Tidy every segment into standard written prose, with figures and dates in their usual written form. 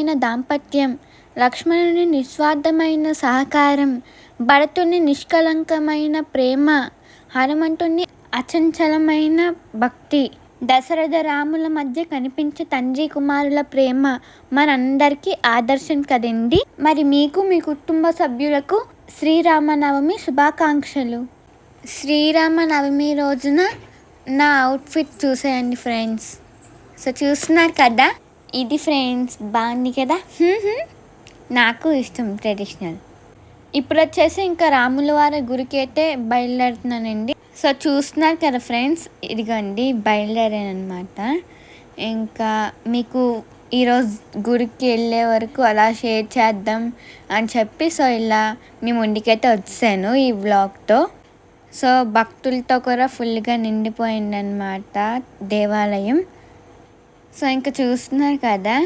మధురమైన దాంపత్యం, లక్ష్మణుని నిస్వార్థమైన సహకారం, భరతుని నిష్కళంకమైన ప్రేమ, హనుమంతుని అచంచలమైన భక్తి, దశరథ రాముల మధ్య కనిపించే తండ్రి కుమారుల ప్రేమ మనందరికీ ఆదర్శం కదండి. మరి మీకు మీ కుటుంబ సభ్యులకు శ్రీరామనవమి శుభాకాంక్షలు. శ్రీరామనవమి రోజున నా అవుట్ఫిట్ చూసేయండి ఫ్రెండ్స్. సో చూస్తున్నారు కదా, ఇది ఫ్రెండ్స్, బాగుంది కదా. నాకు ఇష్టం ట్రెడిషనల్. ఇప్పుడు వచ్చేసి ఇంకా రాముల వారి గురికి అయితే బయలుదేరుతున్నానండి. సో చూస్తున్నారు కదా ఫ్రెండ్స్, ఇదిగోండి బయలుదేరానమాట. ఇంకా మీకు ఈరోజు గుడికి వెళ్ళే వరకు అలా షేర్ చేద్దాం అని చెప్పి సో ఇలా మీ ముందుకైతే వచ్చాను ఈ వ్లాగ్తో. సో భక్తులతో కూడా ఫుల్గా నిండిపోయిందనమాట దేవాలయం. సో ఇంకా చూస్తున్నారు కదా,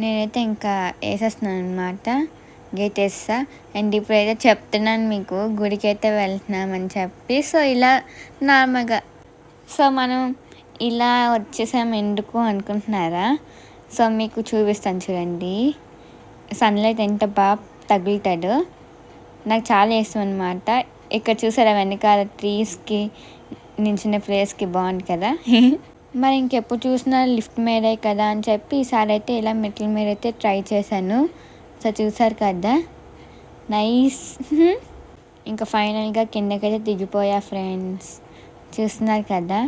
నేనైతే ఇంకా వేసేస్తున్నాను అనమాట, గేట్ వేస్తా. అండ్ ఇప్పుడైతే చెప్తున్నాను మీకు గుడికి అయితే వెళ్తున్నామని చెప్పి. సో ఇలా నార్మల్గా సో మనం ఇలా వచ్చేసాము ఎందుకు అనుకుంటున్నారా? సో మీకు చూపిస్తాను చూడండి, సన్లైట్ ఎంత బాగా తగులుతాడు. నాకు చాలా ఇష్టం అనమాట. ఇక్కడ చూసారా వెనకాల ట్రీస్కి నించిన ప్లేస్కి బాగుంది కదా. మరి ఇంకెప్పుడు చూసినా లిఫ్ట్ మీదే కదా అని చెప్పి ఈసారి అయితే ఇలా మెట్ల మీద అయితే ట్రై చేశాను. సో చూసారు కదా, నైస్. ఇంకా ఫైనల్గా కిందకైతే దిగిపోయా ఫ్రెండ్స్, చూస్తున్నారు కదా.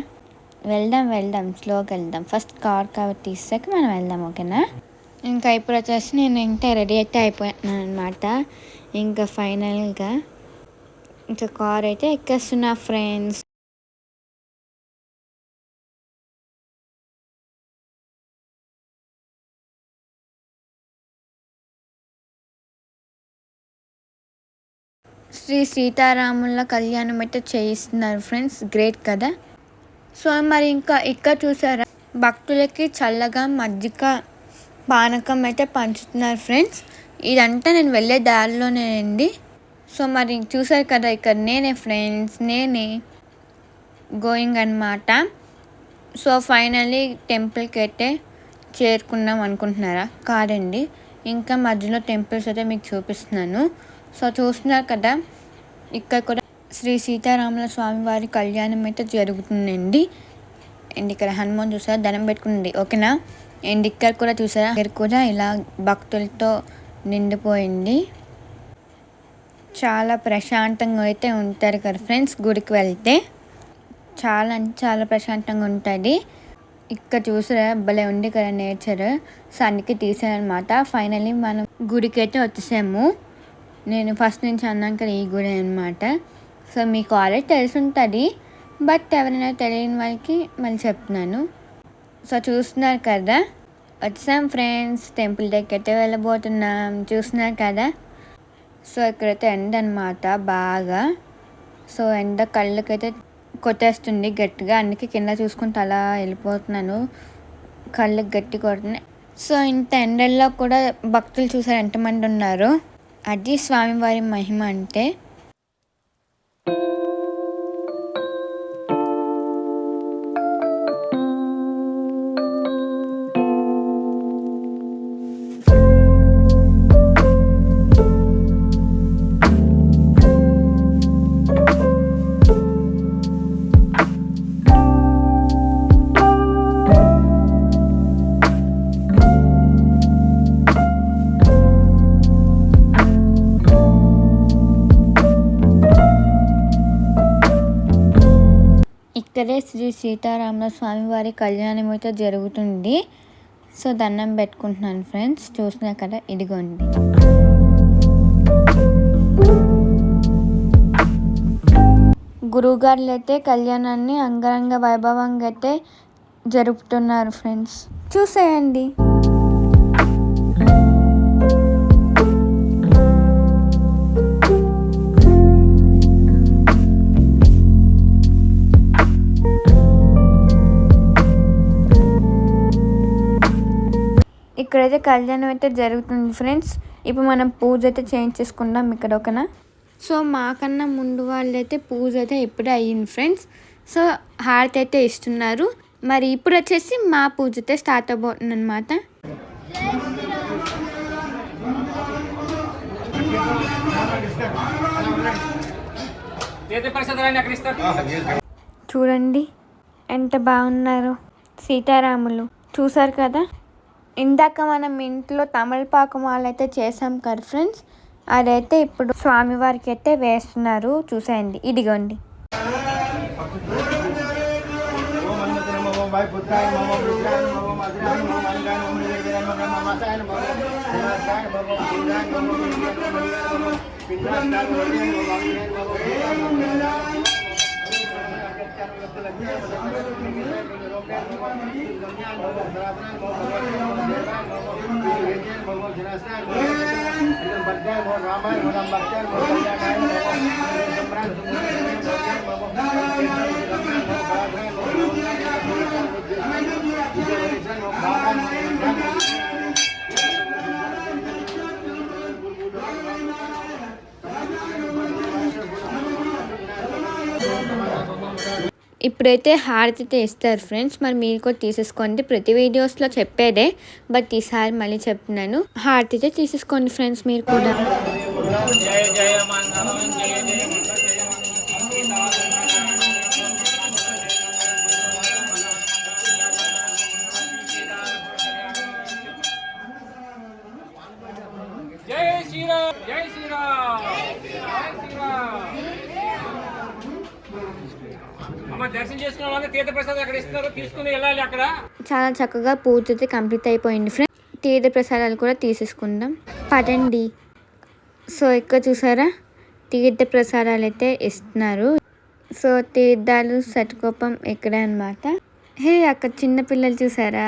వెళ్దాం స్లోగా వెళ్దాం. ఫస్ట్ కార్ కాబట్టి తీసాక మనం వెళ్దాం, ఓకేనా. ఇంకా ఇప్పుడు వచ్చేసి నేను ఇంకా రెడీ అయితే అయిపోయాను అనమాట. ఇంకా ఫైనల్గా ఇంకా కార్ అయితే ఎక్కేస్తున్నా ఫ్రెండ్స్. శ్రీ సీతారాముల కళ్యాణం అయితే చేయిస్తున్నారు ఫ్రెండ్స్, గ్రేట్ కదా. సో మరి ఇంకా ఇక్కడ చూసారా, భక్తులకి చల్లగా మజ్జిగ పానకం అయితే పంచుతున్నారు ఫ్రెండ్స్. ఇదంతా నేను వెళ్ళే దారిలోనేనండి. సో మరి చూసారు కదా, ఇక్కడ నేనే ఫ్రెండ్స్, నేనే గోయింగ్ అనమాట. సో ఫైనల్లీ టెంపుల్కి అయితే చేరుకున్నాం అనుకుంటున్నారా? కాదండి, ఇంకా మధ్యలో టెంపుల్స్ అయితే మీకు చూపిస్తున్నాను. సో చూస్తున్నారు కదా, ఇక్కడ కూడా శ్రీ సీతారాముల స్వామి వారి కళ్యాణం అయితే జరుగుతుందండి. అండ్ ఇక్కడ హనుమాన్ చూసారా దండం పెట్టుకుంది, ఓకేనా. అండ్ ఇక్కడ కూడా చూసారా, ఇక్కడ కూడా ఇలా భక్తులతో నిండిపోయింది. చాలా ప్రశాంతంగా అయితే ఉంటారు కదా ఫ్రెండ్స్, గుడికి వెళ్తే చాలా అంటే చాలా ప్రశాంతంగా ఉంటుంది. ఇక్కడ చూసారా భలే ఉంది కదా నేచర్. సో అందుకే తీసారనమాట. ఫైనల్లీ మనం గుడికి అయితే వచ్చేసాము. నేను ఫస్ట్ నుంచి అన్నాను కదా ఈ గుడి అనమాట. సో మీకు ఆల్రెడీ తెలిసి ఉంటుంది, బట్ ఎవరైనా తెలియని వాళ్ళకి మళ్ళీ చెప్తున్నాను. సో చూస్తున్నారు కదా, వచ్చాం ఫ్రెండ్స్, టెంపుల్ దగ్గరికి అయితే వెళ్ళబోతున్నాం. చూస్తున్నారు కదా. సో ఇక్కడైతే ఎండ అనమాట బాగా. సో ఎండ కళ్ళకైతే కొట్టేస్తుంది గట్టిగా, అందుకే కింద చూసుకుంటూ అలా వెళ్ళిపోతున్నాను, కళ్ళకి గట్టి కొడుతున్నాయి. సో ఇంత ఎండల్లో కూడా భక్తులు చూసారు ఎంతమంది ఉన్నారు. అది స్వామివారి మహిమ అంటే. ఇక్కడే శ్రీ సీతారాముల స్వామి వారి కళ్యాణం అయితే జరుగుతుంది. సో దండం పెట్టుకుంటున్నాను ఫ్రెండ్స్, చూస్తున్నా కదా, ఇదిగోండి. గురువుగారులు అయితే కళ్యాణాన్ని అంగరంగ వైభవంగా అయితే జరుపుతున్నారు ఫ్రెండ్స్, చూసేయండి. ఇక్కడైతే కళ్యాణం అయితే జరుగుతుంది ఫ్రెండ్స్. ఇప్పుడు మనం పూజ అయితే చేయించేసుకుందాం ఇక్కడ, ఓకేనా. సో మాకన్నా ముందు వాళ్ళైతే పూజ అయితే ఇప్పుడే అయ్యింది ఫ్రెండ్స్. సో హారతి అయితే ఇస్తున్నారు. మరి ఇప్పుడు వచ్చేసి మా పూజ అయితే స్టార్ట్ అవబోతుంది అనమాట. చూడండి ఎంత బాగున్నారో సీతారాములు. చూసారు కదా, ఇందాక మనం ఇంట్లో తమలపాకు మాల అయితే చేసాం కదా ఫ్రెండ్స్, అదైతే ఇప్పుడు స్వామివారికి అయితే వేస్తున్నారు. చూసేయండి, ఇదిగోండి. ఇప్పుడైతే హారతి అయితే ఇస్తారు ఫ్రెండ్స్. మరి మీరు కూడా తీసేసుకోండి. ప్రతి వీడియోస్లో చెప్పేదే, బట్ ఈసారి మళ్ళీ చెప్తున్నాను, హారతి అయితే తీసేసుకోండి ఫ్రెండ్స్ మీరు కూడా. చాలా చక్కగా పూజ అయితే కంప్లీట్ అయిపోయింది ఫ్రెండ్స్. తీర్థ ప్రసాదాలు కూడా తీసేసుకుందాం పదండి. సో ఇక్కడ చూసారా, తీర్థ ప్రసాదాలు అయితే ఇస్తున్నారు. సో తీర్థాలు సటుకోపం ఇక్కడ అనమాట. హే, అక్కడ చిన్న పిల్లలు చూసారా,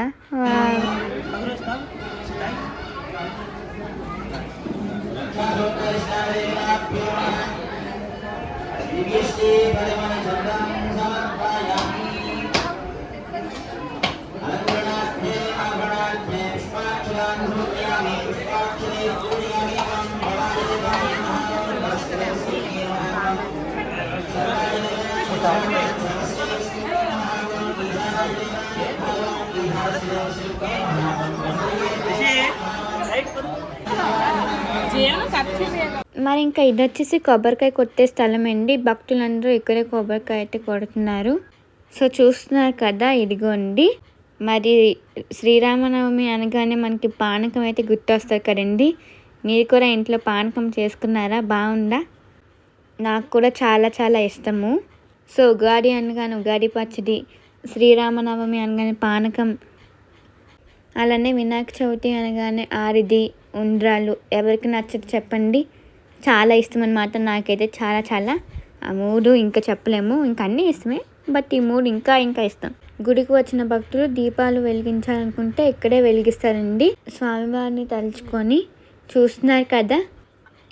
మరి ఇంకా ఇది వచ్చేసి కొబ్బరికాయ కొట్టే స్థలం అండి. భక్తులందరూ ఇక్కడే కొబ్బరికాయ అయితే కొడుతున్నారు. సో చూస్తున్నారు కదా, ఇదిగోండి. మరి శ్రీరామనవమి అనగానే మనకి పానకం అయితే గుర్తొస్తారు కదండి. మీరు కూడా ఇంట్లో పానకం చేసుకున్నారా? బాగుందా? నాకు కూడా చాలా చాలా ఇష్టము. సో ఉగాది అనగానే ఉగాది పచ్చడి, శ్రీరామనవమి అనగానే పానకం, అలానే వినాయక చవితి అనగానే ఆరిది, ఉండ్రాలు. ఎవరికి నచ్చదు చెప్పండి? చాలా ఇష్టం అన్నమాట. నాకైతే చాలా చాలా ఆ మూడు ఇంకా చెప్పలేము, ఇంకా అన్నీ ఇష్టమే, బట్ ఈ మూడు ఇంకా ఇంకా ఇష్టం. గుడికి వచ్చిన భక్తులు దీపాలు వెలిగించాలనుకుంటే ఇక్కడే వెలిగిస్తారండి, స్వామివారిని తలుచుకొని. చూస్తున్నారు కదా,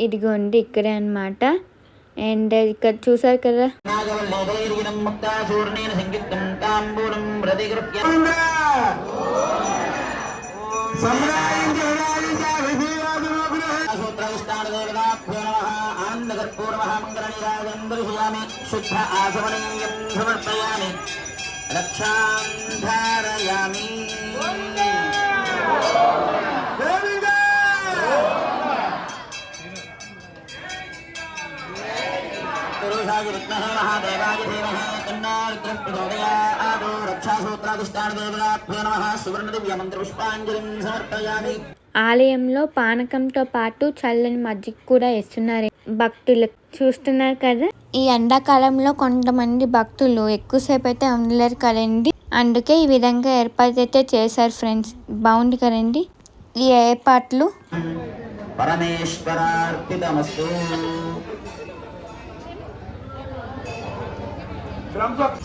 ఇదిగోండి ఇక్కడే అన్నమాట. అండ్ ఇక్కడ చూసారు కదా, శుద్ధ ఆసమనీయం సమర్పయామి, రక్షాం ధారయామి. ఆలయంలో పానకంతో పాటు చల్లని మజ్జిగ కూడా ఇస్తున్నారు భక్తులు. చూస్తున్నారు కదా, ఈ ఎండాకాలంలో కొంతమంది భక్తులు ఎక్కువసేపు అయితే ఉండలేరు కదండి, అందుకే ఈ విధంగా ఏర్పాటు అయితే చేశారు ఫ్రెండ్స్. బాగుంది కదండి ఈ ఏర్పాట్లు. పరమేశ్వరార్పితమస్తు.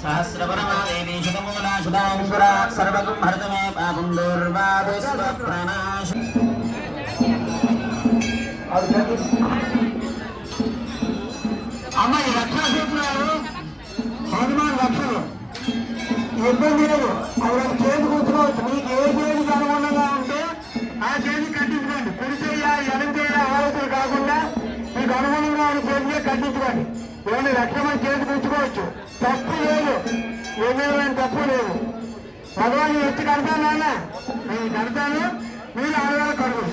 సహస్రపరమాదేవి శతమూలా శతాంకురా సర్వగం హరితమే పాపం దుర్వాదస్వ ప్రణాశ. అమ్మ, ఈ రక్షణ సూత్రాలు హనుమాన్ రక్షలు ఇబ్బంది లేదు. అవి చేతి కూర్చోవచ్చు. మీకు ఏ చేతికి అనుగుణంగా ఉంటే ఆ చేతి కట్టించుకోండి. కుడి చేయ ఎడం చేయ ఆలోచన కాకుండా మీకు అనుగుణంగా ఉన్న చేతినే కట్టించుకోండి. ఇవన్నీ రక్షణ చేతి కూర్చుకోవచ్చు, తప్పు లేదు, ఏమేమైనా తప్పు లేదు. భగవాన్ వచ్చి కడతాను నాన్న, నేను కడతాను, మీరు ఆడవాళ్ళు కడుగు.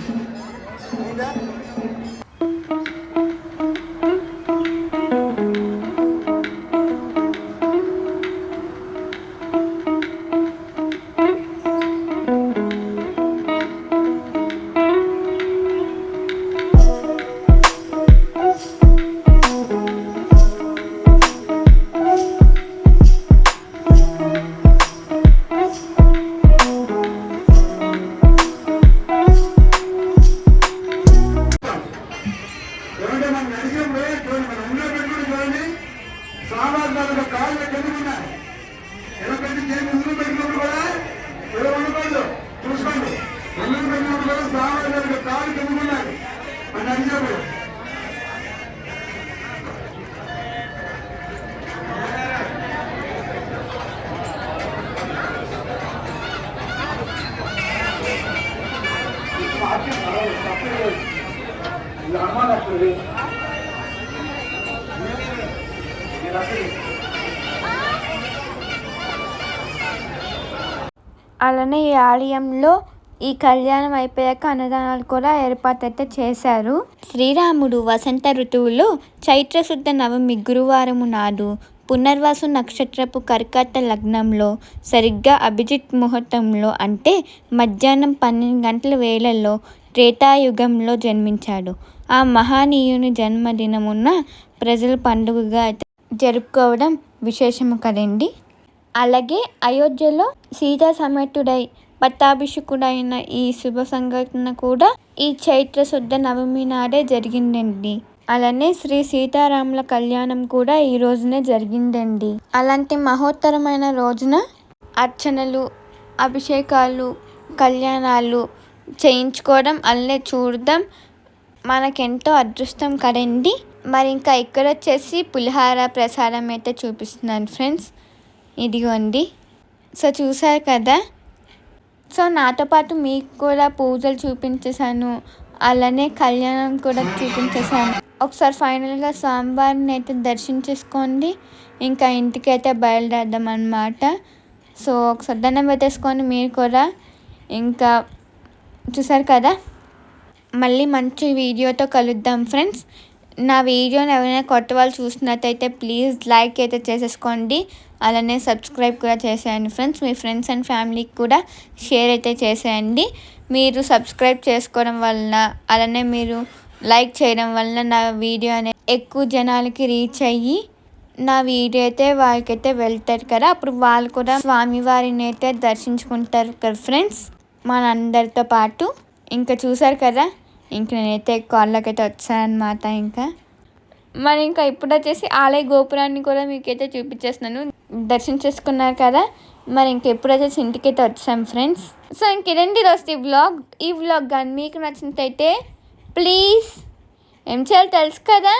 స్వామివారి కాళ్ళు ఎందుకున్నాయి ఎందుకంటే చేతి ముందు పెట్టినప్పుడు కూడా ఏదో ఉండకూడదు చూసుకోండి. ముందు పెట్టినప్పుడు కూడా స్వామివారి కాళ్ళు ఎందుకున్నాయి అని అడిగినప్పుడు అలానే ఈ ఆలయంలో ఈ కళ్యాణం అయిపోయాక అన్నదానాలు కూడా ఏర్పాటైతే చేశారు. శ్రీరాముడు వసంత ఋతువులో చైత్రశుద్ధ నవమి గురువారము నాడు పునర్వసు నక్షత్రపు కర్కాట లగ్నంలో సరిగ్గా అభిజిత్ ముహూర్తంలో అంటే మధ్యాహ్నం 12 గంటల వేళల్లో త్రేతాయుగంలో జన్మించాడు. ఆ మహనీయుని జన్మదినమున ప్రజలు పండుగగా జరుపుకోవడం విశేషము కదండి. అలాగే అయోధ్యలో సీతా సమేతుడై పట్టాభిషేకుడైన ఈ శుభ సంఘటన కూడా ఈ చైత్ర శుద్ధ నవమి నాడే జరిగిందండి. అలానే శ్రీ సీతారాముల కళ్యాణం కూడా ఈ రోజునే జరిగిందండి. అలాంటి మహోత్తరమైన రోజున అర్చనలు, అభిషేకాలు, కళ్యాణాలు చేయించుకోవడం అలానే చూడడం మనకెంతో అదృష్టం కదండి. మరి ఇంకా ఇక్కడ వచ్చేసి పులిహార ప్రసాదం అయితే చూపిస్తున్నాను ఫ్రెండ్స్. ఇదిగోండి. సో చూసారు కదా. సో నాతో పాటు మీకు కూడా పూజలు చూపించేశాను, అలానే కళ్యాణం కూడా చూపించేశాను. ఒకసారి ఫైనల్గా స్వామివారిని అయితే దర్శించేసుకోండి. ఇంకా ఇంటికి అయితే బయలుదేరదాం అన్నమాట. సో ఒకసారి దండం పెట్టేసుకొని మీరు కూడా ఇంకా చూసారు కదా. మళ్ళీ మంచి వీడియోతో కలుద్దాం ఫ్రెండ్స్. నా వీడియోని ఎవరైనా కొత్త వాళ్ళు చూసినట్టయితే ప్లీజ్ లైక్ అయితే చేసేసుకోండి, అలానే సబ్స్క్రైబ్ కూడా చేసేయండి ఫ్రెండ్స్. మీ ఫ్రెండ్స్ అండ్ ఫ్యామిలీకి కూడా షేర్ అయితే చేసేయండి. మీరు సబ్స్క్రైబ్ చేసుకోవడం వలన అలానే మీరు లైక్ చేయడం వలన నా వీడియో అనేది ఎక్కువ జనాలకి రీచ్ అయ్యి నా వీడియో అయితే వాళ్ళకైతే వెళ్తారు కదా, అప్పుడు వాళ్ళు కూడా స్వామివారిని అయితే దర్శించుకుంటారు కదా ఫ్రెండ్స్ మనందరితో పాటు. ఇంకా చూసారు కదా, ఇంక నేనైతే కాళ్ళకైతే వచ్చానమాట. మరి ఇంకా ఇప్పుడు వచ్చేసి ఆలయ గోపురాన్ని కూడా మీకైతే చూపించేస్తున్నాను. దర్శించేసుకున్నారు కదా, మరి ఇంకెప్పుడు వచ్చేసి ఇంటికైతే వచ్చాం ఫ్రెండ్స్. సో ఇంకేంటి రోజు ఈ వ్లాగ్ కానీ మీకు నచ్చినట్టయితే ప్లీజ్ ఏం చేయాలో తెలుసు కదా.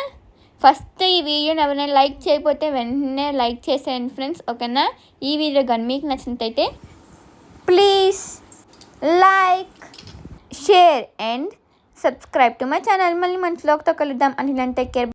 ఫస్ట్ ఈ వీడియోని ఎవరైనా లైక్ చేయకపోతే వెంటనే లైక్ చేసేయండి ఫ్రెండ్స్, ఓకేనా. ఈ వీడియో కానీ మీకు నచ్చినట్టయితే please like, share and subscribe to my channel. మళ్ళీ మంచి వ్లాగ్తో కలుద్దాం. అంటే టేక్ కేర్.